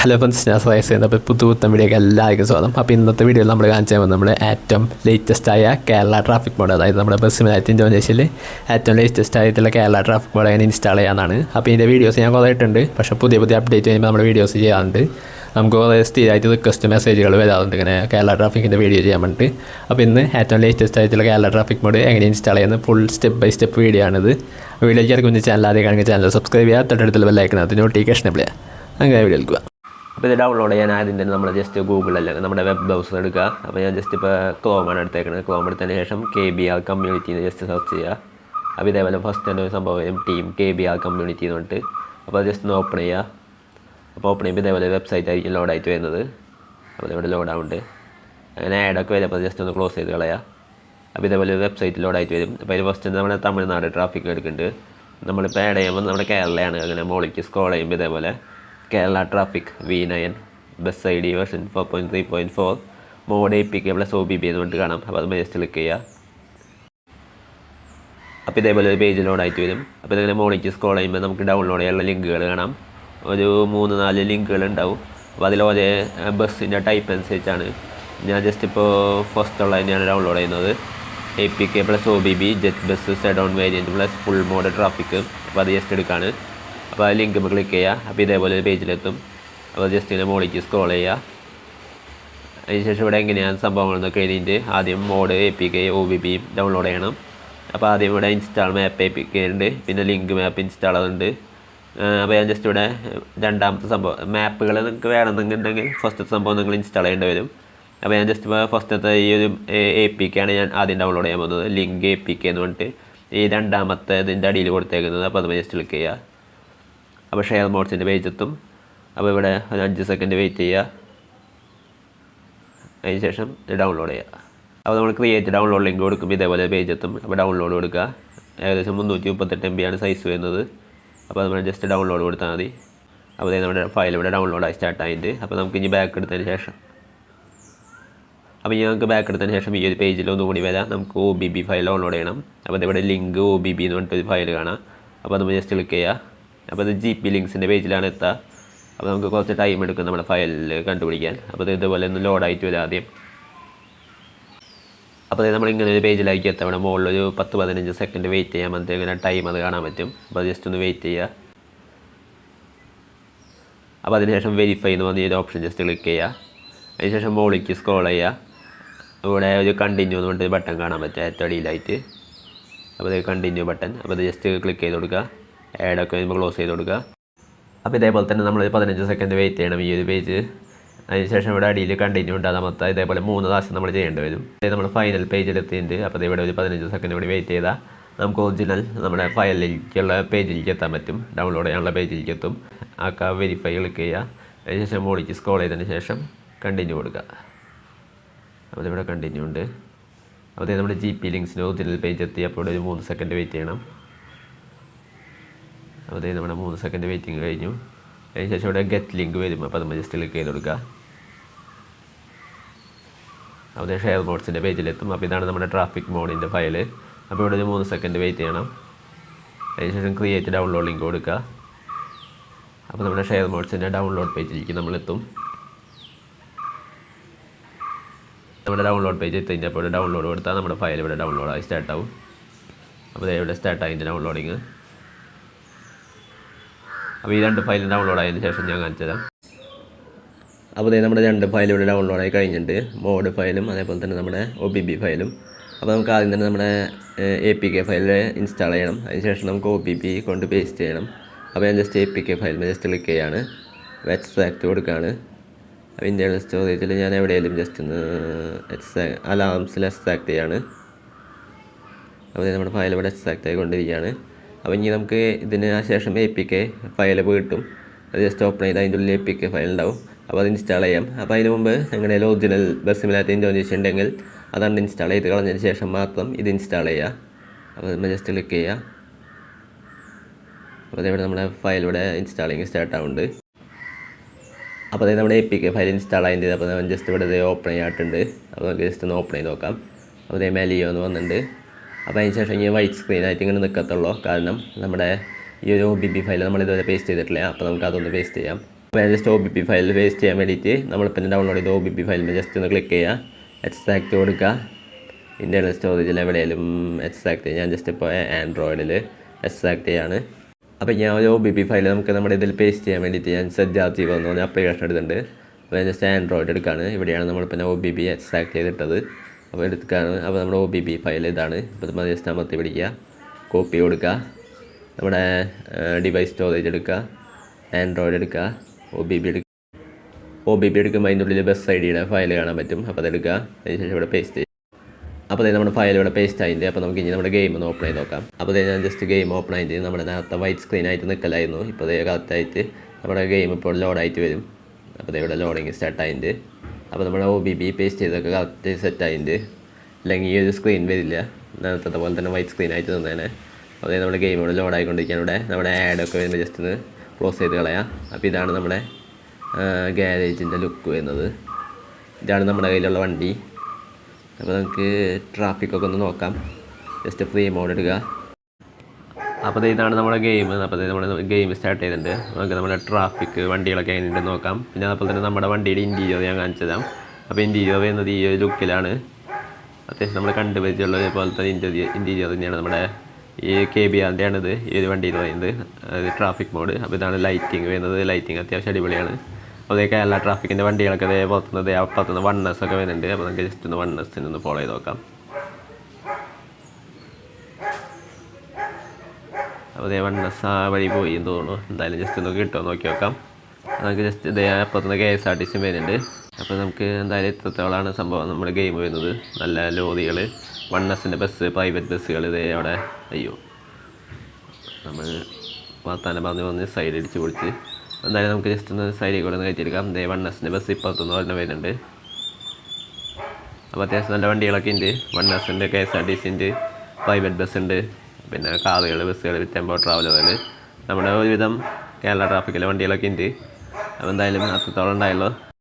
Hello friends, ഞാൻ ശ്രേയസ് ചെയ്യുന്നത്. അപ്പോൾ പുതുപുത്തൻ വീഡിയോക്ക് എല്ലാവർക്കും സ്വാഗതം. അപ്പോൾ ഇന്നത്തെ വീഡിയോയിൽ നമ്മൾ കാണിച്ചു പോകുന്നത് നമ്മുടെ ഏറ്റവും ലേറ്റസ്റ്റായ കേരള ട്രാഫിക് മോഡ്, അതായത് നമ്മുടെ ബസ് മാറ്റ് ഇൻഡോനേഷ്യയിൽ ഏറ്റവും ലേറ്റസ്റ്റ് ആയിട്ടുള്ള കേരള ട്രാഫിക് മോഡ് എങ്ങനെ ഇൻസ്റ്റാൾ ചെയ്യാനാണ്. അപ്പോൾ ഇതിൻ്റെ വീഡിയോസ് ഞാൻ കുറേ ഇട്ടുണ്ട്, പക്ഷേ പുതിയ അപ്ഡേറ്റ് ചെയ്യുമ്പോൾ നമ്മൾ വീഡിയോസ് ചെയ്യാറുണ്ട്. നമുക്ക് കുറേ സ്ഥിരമായിട്ട് റിക്വസ്റ്റ് മെസ്സേജുകൾ വരാറുണ്ട് ഇങ്ങനെ കേരള ട്രാഫിക്കിൻ്റെ വീഡിയോ ചെയ്യാൻ വേണ്ടിയിട്ട്. അപ്പോൾ ഇന്ന് ഏറ്റവും ലേറ്റസ്റ്റ് ആയിട്ടുള്ള കേരള ട്രാഫിക് മോഡ് എങ്ങനെ ഇൻസ്റ്റാൾ ചെയ്യുന്നത് full step by step video ആണിത്. വീഡിയോയ്ക്ക് ഇറങ്ങുന്ന ചാനൽ ആദ്യം കാണുന്ന ചാനൽ സബ്സ്ക്രൈബ് ചെയ്യുക, തൊട്ടടുത്തുള്ള ബെല്ലൈക്കനകത്ത് നോട്ടിഫിക്കേഷൻ എബിൾ ചെയ്യുക. അങ്ങനെ വീഡിയോ എടുക്കുക. അപ്പോൾ ഇത് ഡൗൺലോഡ് ചെയ്യാൻ ആദ്യം തന്നെ നമ്മൾ ജസ്റ്റ് ഗൂഗിളല്ല നമ്മുടെ വെബ് ബ്രൗസർ എടുക്കുക. അപ്പോൾ ഞാൻ ജസ്റ്റ് ഇപ്പോൾ ക്രോമാണ് എടുത്തേക്കുന്നത്. ക്രോം എടുത്തതിന് ശേഷം KBR കമ്മ്യൂണിറ്റിന്ന് ജസ്റ്റ് സെർച്ച് ചെയ്യുക. അപ്പോൾ ഇതേപോലെ ഫസ്റ്റ് തന്നെ ഒരു സംഭവം വരും, ടീം KBR കമ്മ്യൂണിറ്റി എന്ന് പറഞ്ഞിട്ട്. അപ്പോൾ അത് ജസ്റ്റ് ഒന്ന് ഓപ്പൺ ചെയ്യുക. അപ്പോൾ ഓപ്പൺ ചെയ്യുമ്പോൾ ഇതേപോലെ വെബ്സൈറ്റ് ആയിരിക്കും ലോഡായിട്ട് വരുന്നത്. അപ്പോൾ ഇവിടെ ലോഡാവുണ്ട്, അങ്ങനെ ആഡൊക്കെ വരും. അപ്പോൾ ജസ്റ്റ് ഒന്ന് ക്ലോസ് ചെയ്ത് കളയുക. അപ്പോൾ ഇതേപോലെ വെബ്സൈറ്റ് ലോഡായിട്ട് വരും. അപ്പോൾ അതിൽ ഫസ്റ്റ് നമ്മുടെ തമിഴ്നാട് ട്രാഫിക് എടുക്കുന്നുണ്ട്. നമ്മളിപ്പോൾ ആഡ് ചെയ്യുമ്പോൾ നമ്മുടെ കേരളയാണ്. അങ്ങനെ മോളിക്ക് സ്ക്രോൾ ചെയ്യുമ്പോൾ ഇതേപോലെ Kerala traffic V9 bus ID version 4.3.4 mod APK + OBB എന്ന് പറഞ്ഞിട്ട് കാണാം. അപ്പോൾ അത് ജസ്റ്റ് ക്ലിക്ക് ചെയ്യുക. അപ്പോൾ ഇതേപോലെ ഒരു പേജ് ലോഡായിട്ട് വരും. അപ്പോൾ ഇതിങ്ങനെ മോളിക്ക് സ്ക്രോൾ ചെയ്യുമ്പോൾ നമുക്ക് ഡൗൺലോഡ് ചെയ്യാനുള്ള ലിങ്കുകൾ കാണാം. ഒരു 3-4 ലിങ്കുകൾ ഉണ്ടാവും. അപ്പോൾ അതിൽ ഓരോ ബസ്സിൻ്റെ ടൈപ്പ് അനുസരിച്ചാണ്. ഞാൻ ജസ്റ്റ് ഇപ്പോൾ ഫസ്റ്റ് ഉള്ള തന്നെയാണ് ഡൗൺലോഡ് ചെയ്യുന്നത്. APK + OBB jet bus sedan variant + full mod traffic. അപ്പോൾ അത് ജസ്റ്റ് എടുക്കുകയാണ്. അപ്പോൾ ആ ലിങ്ക് ക്ലിക്ക് ചെയ്യുക. അപ്പോൾ ഇതേപോലെ ഒരു പേജിലെത്തും. അപ്പോൾ ജസ്റ്റ് ഇങ്ങനെ മോളിക്ക് സ്ക്രോൾ ചെയ്യുക. അതിനുശേഷം ഇവിടെ എങ്ങനെയാണ് സംഭവങ്ങളെന്നൊക്കെ എഴുതിയിട്ട് ആദ്യം മോഡ് APK OBB ഡൗൺലോഡ് ചെയ്യണം. അപ്പോൾ ആദ്യം ഇവിടെ ഇൻസ്റ്റാൾ മാപ്പ് APK ഉണ്ട്, പിന്നെ ലിങ്ക് മാപ്പ് ഇൻസ്റ്റാൾ അതുണ്ട്. അപ്പോൾ ഞാൻ ജസ്റ്റ് ഇവിടെ രണ്ടാമത്തെ സംഭവം മാപ്പുകൾ നിങ്ങൾക്ക് വേണമെന്നുണ്ടെങ്കിൽ ഫസ്റ്റത്തെ സംഭവം നിങ്ങൾ ഇൻസ്റ്റാൾ ചെയ്യേണ്ടി വരും. അപ്പോൾ ഞാൻ ജസ്റ്റ് ഇപ്പോൾ ഫസ്റ്റത്തെ ഈ ഒരു APK ആണ് ഞാൻ ആദ്യം ഡൗൺലോഡ് ചെയ്യാൻ പോകുന്നത്, ലിങ്ക് APK എന്ന് പറഞ്ഞിട്ട്. ഈ രണ്ടാമത്തെ ഇതിൻ്റെ അടിയിൽ കൊടുത്തേക്കുന്നത്. അപ്പോൾ അത് ജസ്റ്റ് ക്ലിക്ക് ചെയ്യുക. അപ്പോൾ ഷെയർ മോഡ്സിൻ്റെ പേജ് എത്തും. അപ്പോൾ ഇവിടെ ഒരു 5 സെക്കൻഡ് വെയിറ്റ് ചെയ്യുക. അതിന് ശേഷം ഡൗൺലോഡ് ചെയ്യുക. അപ്പോൾ നമ്മൾ ക്രിയേറ്റ് ഡൗൺലോഡ് ലിങ്ക് കൊടുക്കുമ്പോൾ ഇതേപോലെ പേജ് എത്തും. അപ്പോൾ ഡൗൺലോഡ് കൊടുക്കുക. ഏകദേശം 338 MB ആണ് സൈസ് വരുന്നത്. അപ്പോൾ നമ്മൾ ജസ്റ്റ് ഡൗൺലോഡ് കൊടുത്താൽ മതി. അപ്പോൾ നമ്മുടെ ഫയൽ ഇവിടെ ഡൗൺലോഡായി സ്റ്റാർട്ട് ആയിട്ട്. അപ്പോൾ നമുക്ക് ഇനി ബാക്ക് എടുത്തതിന് ശേഷം ഞങ്ങൾക്ക് ബാക്ക് എടുത്തതിന് ശേഷം ഈ ഒരു പേജിൽ ഒന്നുകൂടി വരാം. നമുക്ക് OBB ഫയൽ ഡൗൺലോഡ് ചെയ്യണം. അപ്പോൾ ഇതിവിടെ ലിങ്ക് OBB എന്ന് പറഞ്ഞിട്ടൊരു ഫയൽ കാണാം. അപ്പോൾ നമ്മൾ ജസ്റ്റ് ക്ലിക്ക് ചെയ്യുക. അപ്പോൾ അത് GP ലിങ്ക്സിൻ്റെ പേജിലാണ് എത്തുക. അപ്പോൾ നമുക്ക് കുറച്ച് ടൈം എടുക്കും നമ്മുടെ ഫയലിൽ കണ്ടുപിടിക്കാൻ. അപ്പോൾ ഇതുപോലെ ഒന്ന് ലോഡായിട്ട് വരും ആദ്യം. അപ്പോൾ നമ്മൾ ഇങ്ങനെ ഒരു പേജിലേക്ക് എത്താം. അവിടെ മുകളിലൊരു 10-15 സെക്കൻഡ് വെയിറ്റ് ചെയ്യാൻ വേണ്ടി ഇങ്ങനെ ടൈം അത് കാണാൻ പറ്റും. അപ്പോൾ ജസ്റ്റ് ഒന്ന് വെയിറ്റ് ചെയ്യുക. അപ്പോൾ അതിനുശേഷം വെരിഫൈ എന്ന് പറഞ്ഞ ഒരു ഓപ്ഷൻ ജസ്റ്റ് ക്ലിക്ക് ചെയ്യുക. അതിനുശേഷം മുകളിലേക്ക് സ്ക്രോൾ ചെയ്യുക. ഇവിടെ ഒരു കണ്ടിന്യൂ എന്ന് പറഞ്ഞിട്ട് ബട്ടൺ കാണാൻ പറ്റും ഏറ്റവും അടിയിലായിട്ട്. അപ്പോൾ ഇത് കണ്ടിന്യൂ ബട്ടൺ. അപ്പോൾ അത് ജസ്റ്റ് ക്ലിക്ക് ചെയ്ത് കൊടുക്കുക. ആഡൊക്കെ വരുമ്പോൾ ക്ലോസ് ചെയ്ത് കൊടുക്കുക. അപ്പോൾ ഇതേപോലെ തന്നെ നമ്മൾ 15 സെക്കൻഡ് വെയിറ്റ് ചെയ്യണം ഈ ഒരു പേജ്. അതിനുശേഷം ഇവിടെ അടിയിൽ കണ്ടിന്യൂ ഉണ്ടാകാൻ മൊത്തം ഇതേപോലെ 3 പ്രാവശ്യം നമ്മൾ ചെയ്യേണ്ടി വരും. നമ്മൾ ഫൈനൽ പേജിലെത്തിയിട്ടുണ്ട്. അപ്പോൾ ഇവിടെ ഒരു 15 സെക്കൻഡ് കൂടി വെയിറ്റ് ചെയ്താൽ നമുക്ക് ഒറിജിനൽ നമ്മുടെ ഫയലിലേക്കുള്ള പേജിലേക്ക് എത്താൻ പറ്റും. ഡൗൺലോഡ് ചെയ്യാനുള്ള പേജിലേക്ക് എത്തും. ആക്കുക, വെരിഫൈ ക്ലിക്ക് ചെയ്യുക. അതിനുശേഷം മുകളിലേക്ക് സ്ക്രോൾ ചെയ്തതിന് ശേഷം കണ്ടിന്യൂ കൊടുക്കുക. അപ്പോൾ ഇവിടെ കണ്ടിന്യൂ ഉണ്ട്. അപ്പോൾ നമ്മുടെ GP ലിങ്ക്സിന് ഒറിജിനൽ പേജ് എത്തി. അപ്പോൾ ഇവിടെ ഒരു 3 സെക്കൻഡ് വെയിറ്റ് ചെയ്യണം. അപ്പോൾ നമ്മുടെ 3 സെക്കൻഡ് വെയിറ്റിംഗ് കഴിഞ്ഞു. അതിനുശേഷം ഇവിടെ ഗെറ്റ് ലിങ്ക് വരും. അപ്പോൾ നമ്മൾ ജസ്റ്റ് ക്ലിക്ക് ചെയ്ത് കൊടുക്കുക. അപ്പോൾ ഷെയർ മോഡ്സിൻ്റെ പേജിലെത്തും. അപ്പോൾ ഇതാണ് നമ്മുടെ ട്രാഫിക് മോഡിൻ്റെ ഫയൽ. അപ്പോൾ ഇവിടെ ഒരു 3 സെക്കൻഡ് വെയിറ്റ് ചെയ്യണം. അതിനുശേഷം ക്രിയേറ്റ് ഡൗൺലോഡ് ലിങ്ക് കൊടുക്കുക. അപ്പോൾ നമ്മുടെ ഷെയർ മോഡ്സിൻ്റെ ഡൗൺലോഡ് പേജിലേക്ക് നമ്മളെത്തും. നമ്മുടെ ഡൗൺലോഡ് പേജ് എത്തിക്കഴിഞ്ഞാൽ അപ്പോൾ ഇവിടെ ഡൗൺലോഡ് കൊടുത്താൽ നമ്മുടെ ഫയൽ ഇവിടെ ഡൗൺലോഡായി സ്റ്റാർട്ടാവും. അപ്പോൾ ഇവിടെ സ്റ്റാർട്ടായി ഡൗൺലോഡിങ്. അപ്പോൾ ഈ 2 ഫയലും ഡൗൺലോഡ് ആയതിനു ശേഷം ഞാൻ കാണിച്ചു തരാം. അപ്പോൾ നമ്മുടെ 2 ഫയൽ ഇവിടെ ഡൗൺലോഡായി കഴിഞ്ഞിട്ടുണ്ട്, മോഡ് ഫയലും അതേപോലെ തന്നെ നമ്മുടെ OBB ഫയലും. അപ്പോൾ നമുക്ക് ആദ്യം തന്നെ നമ്മുടെ APK ഫയൽ ഇൻസ്റ്റാൾ ചെയ്യണം. അതിനുശേഷം നമുക്ക് OBB കൊണ്ട് പേസ്റ്റ് ചെയ്യണം. അപ്പോൾ ഞാൻ just APK file just click ചെയ്യാണ്. എക്സ്ട്രാക്ട് കൊടുക്കുകയാണ്. അപ്പോൾ ഇന്ത്യയുടെ സ്റ്റോറേജിൽ ഞാൻ എവിടെയെങ്കിലും ജസ്റ്റ് ഒന്ന് അലാംസിൽ എക്സ്ട്രാക്ട് ചെയ്യാണ്. അപ്പോൾ നമ്മുടെ ഫയൽ ഇവിടെ എക്സ്ട്രാക്ട് ആയിക്കൊണ്ടിരിക്കുകയാണ്. അപ്പോൾ ഇനി നമുക്ക് ഇതിന് ശേഷം APK ഫയൽ കിട്ടും. അത് ജസ്റ്റ് ഓപ്പൺ ചെയ്ത് അതിൻ്റെ ഉള്ളിൽ APK ഫയൽ ഉണ്ടാവും. അപ്പോൾ അത് ഇൻസ്റ്റാൾ ചെയ്യാം. അപ്പോൾ അതിന് മുമ്പ് നിങ്ങളുടെ ഒറിജിനൽ ബസ് മാറ്റ് ഇൻഡോനേഷ്യ ഉണ്ടെങ്കിൽ അതാണ് ഇൻസ്റ്റാൾ ചെയ്ത് കളഞ്ഞതിന് ശേഷം മാത്രം ഇത് ഇൻസ്റ്റാൾ ചെയ്യുക. അപ്പോൾ നമ്മൾ ജസ്റ്റ് ക്ലിക്ക് ചെയ്യുക. അപ്പോൾ ഇവിടെ നമ്മുടെ ഫയൽ ഇവിടെ ഇൻസ്റ്റാളിങ് സ്റ്റാർട്ട് ആവുന്നുണ്ട്. അപ്പോൾ അതായത് നമ്മുടെ APK ഫയൽ ഇൻസ്റ്റാൾ ആയിട്ട്. അപ്പോൾ ഞാൻ ജസ്റ്റ് ഇവിടെ ഓപ്പൺ ചെയ്യാട്ടുണ്ട്. അപ്പോൾ നമുക്ക് ജസ്റ്റ് ഒന്ന് ഓപ്പൺ ചെയ്ത് നോക്കാം. അപ്പോൾ അതേ മെലിയോ എന്ന് വന്നിട്ടുണ്ട്. അപ്പോൾ അതിന് ശേഷം ഈ വൈറ്റ് സ്ക്രീനായിട്ട് ഇങ്ങനെ നിൽക്കത്തുള്ളൂ. കാരണം നമ്മുടെ ഈ ഒരു OBB ഫയൽ നമ്മൾ ഇതുവരെ പേസ്റ്റ് ചെയ്തിട്ടില്ല. അപ്പോൾ നമുക്ക് അതൊന്ന് പേസ്റ്റ് ചെയ്യാം. അപ്പോൾ just O B P file paste ചെയ്യാൻ വേണ്ടിയിട്ട് നമ്മളിപ്പോൾ ഡൗൺലോഡ് ചെയ്ത ഒ ബി പി ഫയലിൽ ജസ്റ്റ് ഒന്ന് ക്ലിക്ക് ചെയ്യുക, എക്സ്ട്രാക്റ്റ് കൊടുക്കുക. ഇൻറ്റേർണൽ സ്റ്റോറേജിൽ എവിടെയാലും എക്സ്ട്രാക്റ്റ്. ഞാൻ ജസ്റ്റ് ഇപ്പോൾ ആൻഡ്രോയിഡിൽ എക്സ്ട്രാക്റ്റ് ചെയ്യാണ്. അപ്പോൾ ഞാൻ ഒരു ഒ ബി പി ഫയൽ നമുക്ക് നമ്മുടെ ഇതിൽ പേസ്റ്റ് ചെയ്യാൻ വേണ്ടിയിട്ട് ഞാൻ സെറ്റ് എന്ന് പറഞ്ഞ ആപ്ലിക്കേഷൻ എടുത്തിട്ടുണ്ട്. അപ്പോൾ ഞാൻ ജസ്റ്റ് ആൻഡ്രോയിഡ് എടുക്കുകയാണ്. ഇവിടെയാണ് നമ്മളിപ്പോൾ ഒ ബി പി എക്സ്ട്രാക്റ്റ് ചെയ്തിട്ടത്. അപ്പോൾ എടുക്കുകയാണ്. അപ്പോൾ നമ്മുടെ ഒ ബി പി ഫയൽ ഇതാണ്. അപ്പോൾ നമ്മൾ ജസ്റ്റ് അമർത്തി പിടിക്കുക, കോപ്പി കൊടുക്കുക, നമ്മുടെ ഡിവൈസ് സ്റ്റോറേജ് എടുക്കുക, ആൻഡ്രോയിഡ് എടുക്കുക, ഒ ബി പി എടുക്കുമ്പോൾ അതിൻ്റെ ഉള്ളിൽ ബസ് ഐ ഡിയുടെ ഫയൽ കാണാൻ പറ്റും. അപ്പോൾ അതെടുക്കുക, അതിനുശേഷം ഇവിടെ പേസ്റ്റ് ചെയ്യുക. അപ്പോൾ നമ്മുടെ ഫയൽ ഇവിടെ പേസ്റ്റ് ആയിട്ട്. അപ്പോൾ നമുക്ക് ഇനി നമ്മുടെ ഗെയിം ഒന്ന് ഓപ്പൺ ചെയ്ത് നോക്കാം. അപ്പോൾ ഞാൻ ജസ്റ്റ് ഗെയിം ഓപ്പൺ ആയിട്ട് നമ്മുടെ നേരത്തെ വൈറ്റ് സ്ക്രീനായിട്ട് നിൽക്കലായിരുന്നു. ഇപ്പോൾ കറക്റ്റായിട്ട് നമ്മുടെ ഗെയിം ഇപ്പോൾ ലോഡായിട്ട് വരും. അപ്പോൾ ഇവിടെ ലോഡിങ് സ്റ്റാർട്ടായിട്ട്. അപ്പോൾ നമ്മുടെ ഒ ബി പി പേസ്റ്റ് ചെയ്തൊക്കെ കറക്റ്റ് സെറ്റായിട്ട്. അല്ലെങ്കിൽ ഈ ഒരു സ്ക്രീൻ വരില്ല, നേരത്തെ പോലെ തന്നെ വൈറ്റ് സ്ക്രീനായിട്ട് നിന്നേനെ. അപ്പോൾ നമ്മുടെ ഗെയിം ഇവിടെ ലോഡായിക്കൊണ്ടിരിക്കാൻ ഇവിടെ നമ്മുടെ ആഡൊക്കെ വരുമ്പോൾ ജസ്റ്റ് ഒന്ന് ക്ലോസ് ചെയ്ത് കളയാം. അപ്പോൾ ഇതാണ് നമ്മുടെ ഗാരേജിൻ്റെ ലുക്ക് വരുന്നത്. ഇതാണ് നമ്മുടെ കയ്യിലുള്ള വണ്ടി. അപ്പോൾ നമുക്ക് ട്രാഫിക്കൊക്കെ ഒന്ന് നോക്കാം. ജസ്റ്റ് ഫ്രീ മോഡ് എടുക്കുക. അപ്പോൾ ഇതാണ് നമ്മുടെ ഗെയിം. അപ്പോൾ നമ്മുടെ ഗെയിം സ്റ്റാർട്ട് ചെയ്തിട്ടുണ്ട്. നമുക്ക് നമ്മുടെ ട്രാഫിക് വണ്ടികളൊക്കെ എങ്ങനെയുണ്ടെന്ന് നോക്കാം. പിന്നെ അതുപോലെ തന്നെ നമ്മുടെ വണ്ടിയുടെ ഇൻറ്റീരിയർ ഞാൻ കാണിച്ചു തരാം. അപ്പോൾ ഇൻറ്റീരിയർ വരുന്നത് ഈ ഒരു ലുക്കിലാണ്. അത്യാവശ്യം നമ്മൾ കണ്ടുപിടിച്ചുള്ള പോലത്തെ ഇൻറ്റീരിയർ തന്നെയാണ് നമ്മുടെ ഈ KBR ആണിത് ഈ ഒരു വണ്ടിയിൽ പറയുന്നത്. Traffic mod. അപ്പോൾ ഇതാണ് ലൈറ്റിങ് വരുന്നത്. ലൈറ്റിങ് അത്യാവശ്യം അടിപൊളിയാണ്. അപ്പോൾ കേരള ട്രാഫിക്കിൻ്റെ വണ്ടികളൊക്കെ അതേ പുറത്തുനിന്ന് അപ്പുറത്തുനിന്ന് വണ്ണസ് ഒക്കെ വരുന്നുണ്ട്. അപ്പോൾ നമുക്ക് ജസ്റ്റ് ഒന്ന് വണ്ണസിനൊന്ന് ഫോളോ ചെയ്ത് നോക്കാം. അപ്പോൾ അതേ വണ്ണസ് ആ വഴി പോയി എന്ന് തോന്നുന്നു. എന്തായാലും ജസ്റ്റ് ഒന്ന് കിട്ടുമോ നോക്കി നോക്കാം. നമുക്ക് ജസ്റ്റ് ഇതേ അപ്പുറത്തുനിന്ന് KSRTC വരുന്നുണ്ട്. അപ്പോൾ നമുക്ക് എന്തായാലും ഇത്രത്തോളമാണ് സംഭവം നമ്മുടെ ഗെയിം വരുന്നത്. നല്ല ലോറികൾ, വണ്ണസിൻ്റെ ബസ്, പ്രൈവറ്റ് ബസ്സുകൾ ഇതേ അവിടെ. അയ്യോ, നമ്മൾ വർത്താനം പറഞ്ഞ് സൈഡ് അടിച്ച് പൊളിച്ച്. എന്തായാലും നമുക്ക് ജസ്റ്റ് ഒന്ന് സൈഡിൽ കൂടെ ഒന്ന് കയറ്റിയെടുക്കാം. ഇതേ വണ്ണസിൻ്റെ ബസ് ഇപ്പുറത്തുനിന്ന് പറഞ്ഞ വരുന്നുണ്ട്. അപ്പോൾ അത്യാവശ്യം നല്ല വണ്ടികളൊക്കെ ഉണ്ട്. വണ്ണസിൻ്റെ KSRTC ഉണ്ട്, പ്രൈവറ്റ് ബസ് ഉണ്ട്, പിന്നെ കാറുകൾ, ബസ്സുകൾ, ടെമ്പോ ട്രാവലറുകൾ, നമ്മുടെ ഒരുവിധം കേരള ട്രാഫിക്കിലെ വണ്ടികളൊക്കെ ഉണ്ട്. അപ്പോൾ എന്തായാലും അത്രത്തോളം ഉണ്ടായല്ലോ.